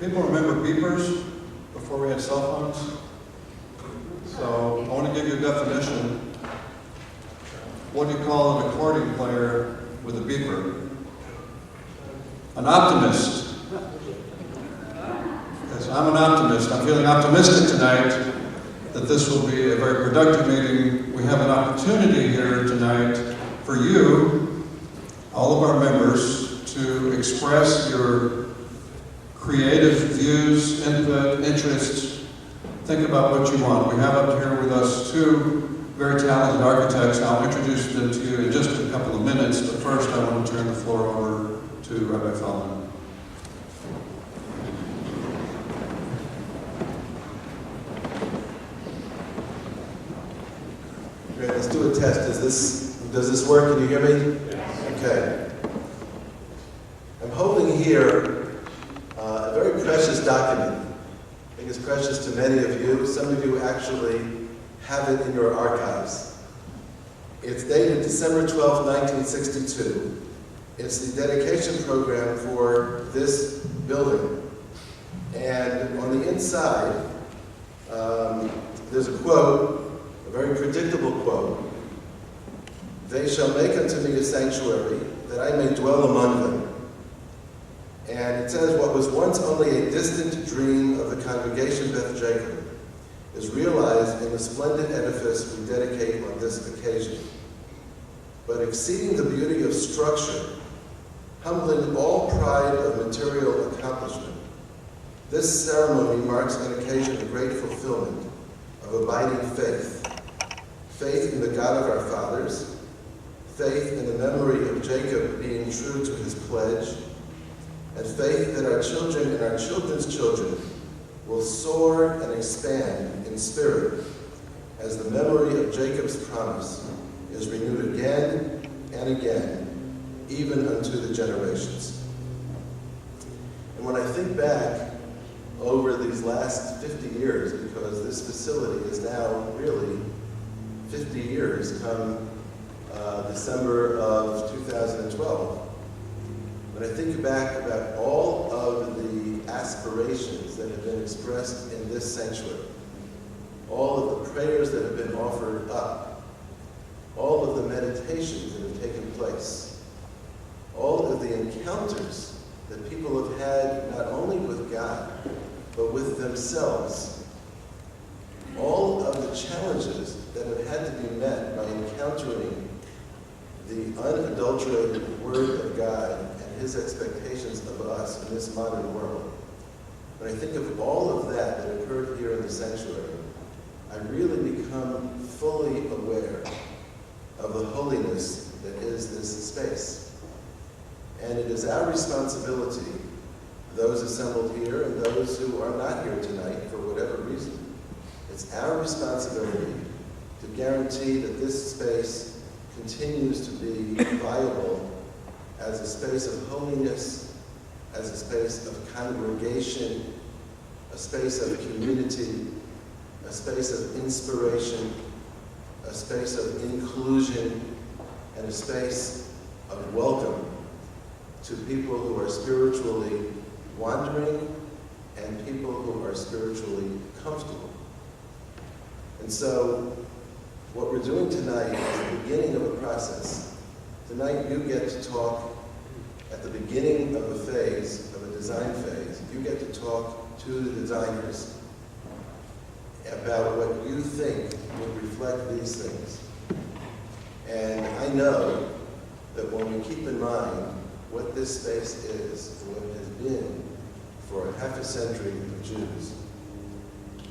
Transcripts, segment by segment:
People remember beepers before we had cell phones? So I want to give you a definition. What do you call an accordion player with a beeper? An optimist. Yes, I'm an optimist. I'm feeling optimistic tonight that this will be a very productive meeting. We have an opportunity here tonight for you, all of our members, to express your creative views, input, interests. Think about what you want. We have up here with us two very talented architects. I'll introduce them to you in just a couple of minutes, but first I want to turn the floor over to Rabbi Feldman. Great, let's do a test. Does this work? Can you hear me? Yes. Okay. I'm holding here a very precious document. I think it's precious to many of you. Some of you actually have it in your archives. It's dated December 12, 1962. It's the dedication program for this building. And on the inside, there's a quote, a very predictable quote. "They shall make unto me a sanctuary, that I may dwell among them." And it says, what was once only a distant dream of the congregation Beth Jacob is realized in the splendid edifice we dedicate on this occasion. But exceeding the beauty of structure, humbling all pride of material accomplishment, this ceremony marks an occasion of great fulfillment of abiding faith. Faith in the God of our fathers, faith in the memory of Jacob being true to his pledge, and faith that our children and our children's children will soar and expand in spirit as the memory of Jacob's promise is renewed again and again, even unto the generations. And when I think back over these last 50 years, because this facility is now really 50 years come December of 2012, when I think back about all of the aspirations that have been expressed in this sanctuary, all of the prayers that have been offered up, all of the meditations that have taken place, all of the encounters that people have had not only with God, but with themselves, all of the challenges that have had to be met by encountering the unadulterated Word of God and His expectations of us in this modern world. When I think of all of that that occurred here in the sanctuary, I really become fully aware of the holiness that is this space. And it is our responsibility, those assembled here and those who are not here tonight for whatever reason, it's our responsibility to guarantee that this space continues to be viable as a space of holiness, as a space of congregation, a space of community, a space of inspiration, a space of inclusion, and a space of welcome to people who are spiritually wandering and people who are spiritually comfortable. And so, what we're doing tonight is the beginning of a process. Tonight you get to talk at the beginning of a phase, of a design phase. You get to talk to the designers about what you think would reflect these things. And I know that when we keep in mind what this space is, and what it has been for half a century of Jews,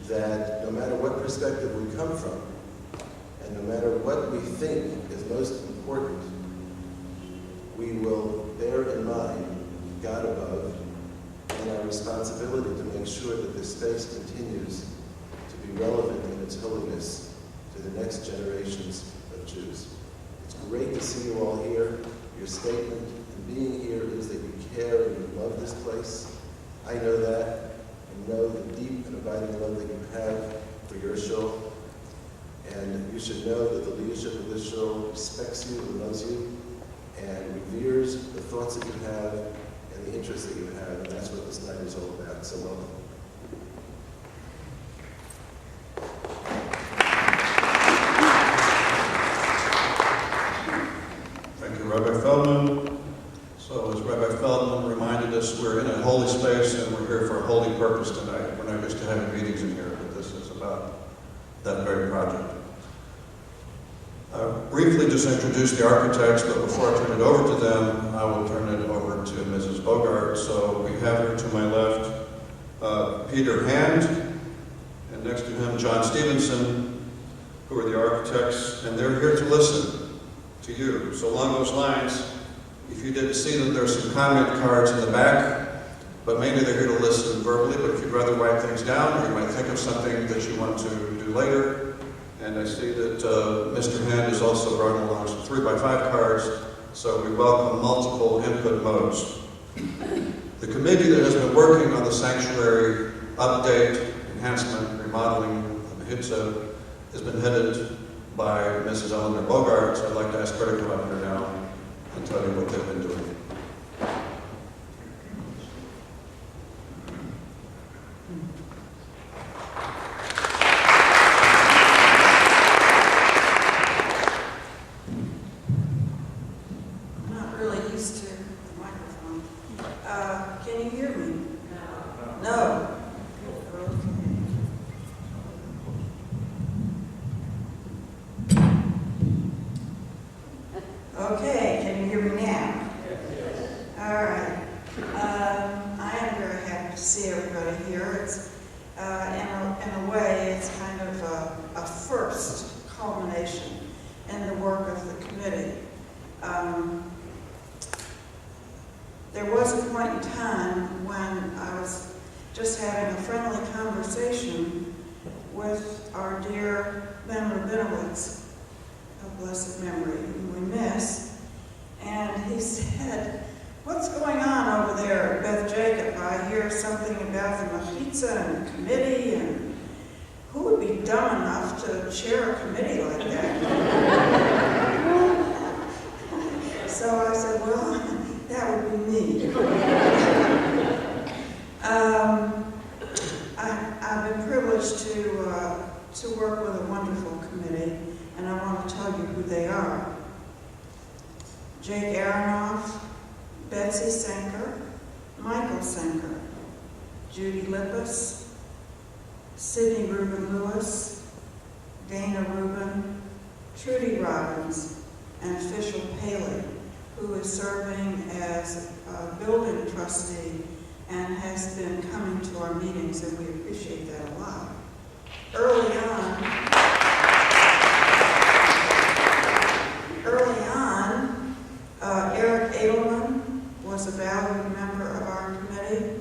that no matter what perspective we come from, and no matter what we think is most important, we will bear in mind God above and our responsibility to make sure that this space continues to be relevant in its holiness to the next generations of Jews. It's great to see you all here. Your statement in being here is that you care and you love this place. I know that. I know the deep and abiding love that you have for your shul. And you should know that the leadership of this shul respects you and loves you and reveres the thoughts that you have and the interest that you have, and that's what this night is all about. So welcome. Thank you, Rabbi Feldman. So as Rabbi Feldman reminded us, we're in a holy space and we're here for a holy purpose tonight. We're not used to having meetings in here, but this is about that very project. Briefly just introduce the architects, but before I turn it over to them, I will turn it over to Mrs. Bogart. So we have here to my left Peter Hand, and next to him John Stevenson, who are the architects, and they're here to listen to you. So along those lines, if you didn't see them, there's some comment cards in the back, but mainly they're here to listen verbally, but if you'd rather write things down, or you might think of something that you want to do later. And I see that Mr. Hand has also brought along some 3x5 cards, so we welcome multiple input modes. The committee that has been working on the sanctuary update, enhancement, remodeling of the Hitza has been headed by Mrs. Eleanor Bogart, so I'd like to ask her to come up here now and tell you what they've been doing. I'm not really used to the microphone. Can you hear me? No. No? Okay, can you hear me now? All right. I am very happy to see everybody here. It's, in a way, it's kind of a first culmination in the work of the committee. There was a point in time when I was just having a friendly conversation with our dear Ben Rabinowitz, of blessed memory, whom we miss, and he said, "What's going on over there at Beth Jacob? I hear something about the Mechitza and the committee, and who would be dumb enough to chair a committee like that?" So I said, "Well, that would be me." I've been privileged to work with a wonderful committee, and I want to tell you who they are. Jake Aronoff, Betsy Senker, Michael Senker, Judy Lippis, Sidney Rubin Lewis, Dana Rubin, Trudy Robbins, and Fischel Paley, who is serving as a building trustee and has been coming to our meetings, and we appreciate that a lot. Early on, Eric Edelman was a valued member of our committee.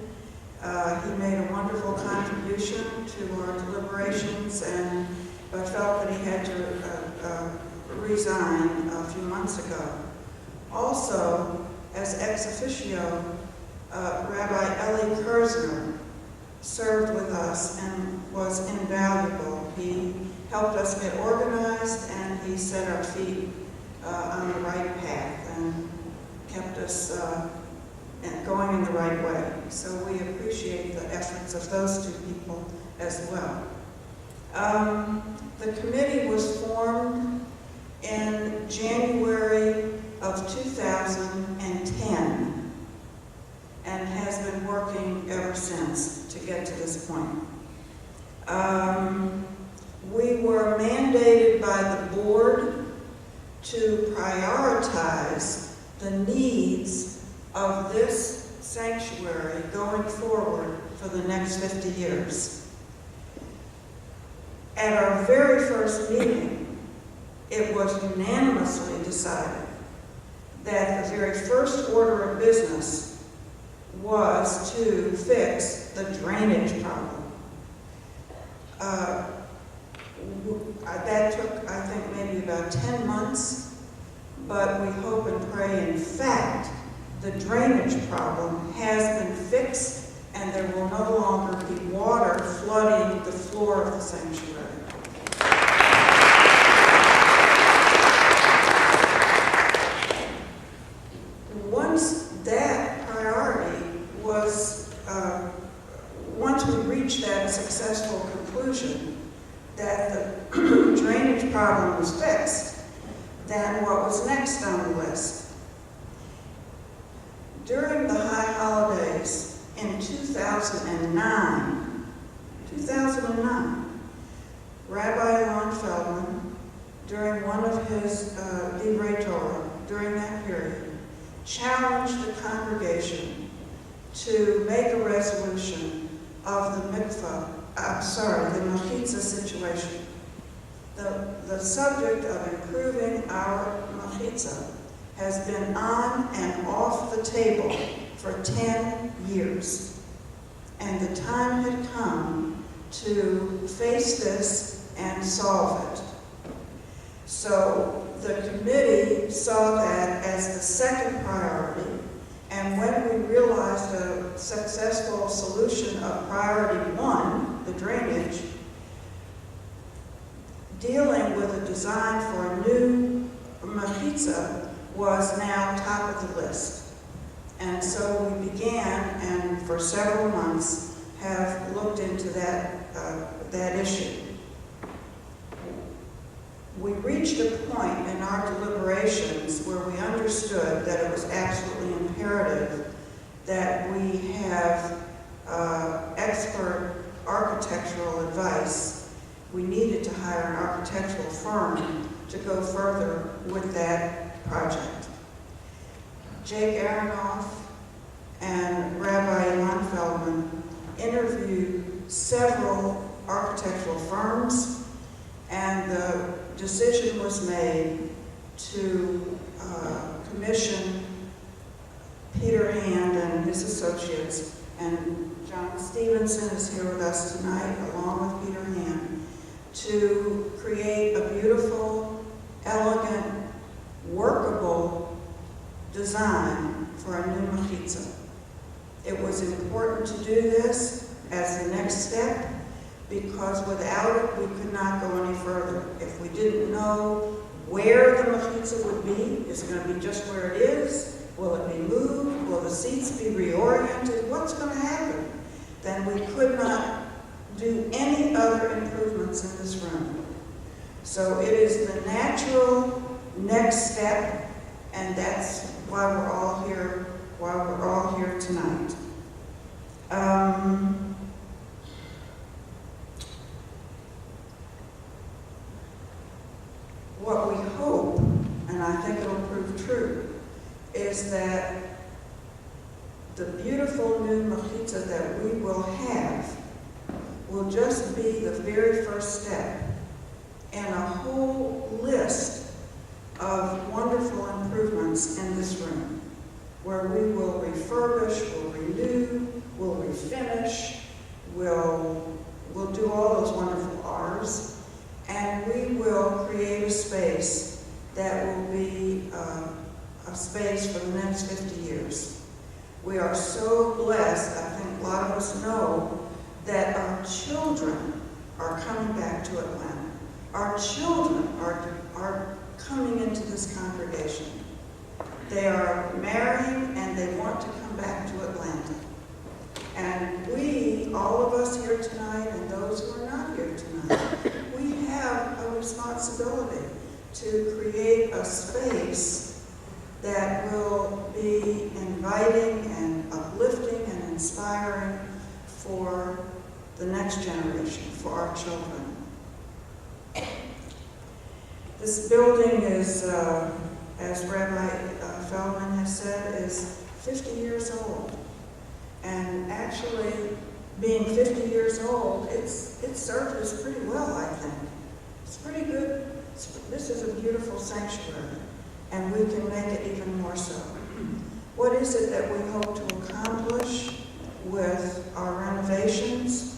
He made a wonderful contribution to our deliberations, but felt that he had to resign a few months ago. Also, as ex officio, Rabbi Eli Kerzner served with us and was invaluable. He helped us get organized, and he set our feet on the right path and kept us going in the right way. So we appreciate the efforts of those two people as well. The committee was formed in January of 2010 and has been working ever since to get to this point. We were mandated by the board to prioritize the needs of this sanctuary going forward for the next 50 years. At our very first meeting, it was unanimously decided that the very first order of business was to fix the drainage problem. That took, I think, maybe about 10 months, but we hope and pray, in fact, the drainage problem has been fixed and there will no longer be water flooding the floor of the sanctuary. Once that priority During the high holidays in 2009, Rabbi Lon Feldman, during one of his Divrei Torah, during that period, challenged the congregation to make a resolution of the mechitza situation. The subject of improving our mechitza has been on and off the table for 10 years. And the time had come to face this and solve it. So the committee saw that as the second priority, and when we realized a successful solution of priority 1, the drainage, dealing with a design for a new mechitza was now top of the list. And so we began, and for several months, have looked into that issue. We reached a point in our deliberations where we understood that it was absolutely imperative that we have expert architectural advice. We needed to hire an architectural firm to go further with that project. Jake Aronoff and Rabbi Lon Feldman interviewed several architectural firms, and the decision was made to commission Peter Hand and his associates, and John Stevenson is here with us tonight, along with Peter Hand, to create a beautiful, elegant, workable design for a new mechitza. It was important to do this as the next step, because without it we could not go any further. If we didn't know where the mechitza would be, is it going to be just where it is? Will it be moved? Will the seats be reoriented? What's going to happen? Then we could not do any other improvements in this room. So it is the natural next step, and that's why we're all here tonight. What we hope, and I think it'll prove true, is that the beautiful new mechitza that we will have will just be the very first step in a whole list of wonderful improvements in this room, where we will refurbish, we'll renew, we'll refinish, we'll do all those wonderful R's, and we will create a space that will be a space for the next 50 years. We are so blessed, I think a lot of us know, that our children are coming back to Atlanta. Our children are coming into this congregation. They are marrying and they want to come back to Atlanta. And we, all of us here tonight and those who are not here tonight, we have a responsibility to create a space that will be inviting and uplifting and inspiring for the next generation, for our children. This building is, as Rabbi Feldman has said, is 50 years old. And actually, being 50 years old, it's served us pretty well, I think. It's pretty good. This is a beautiful sanctuary, and we can make it even more so. What is it that we hope to accomplish with our renovations?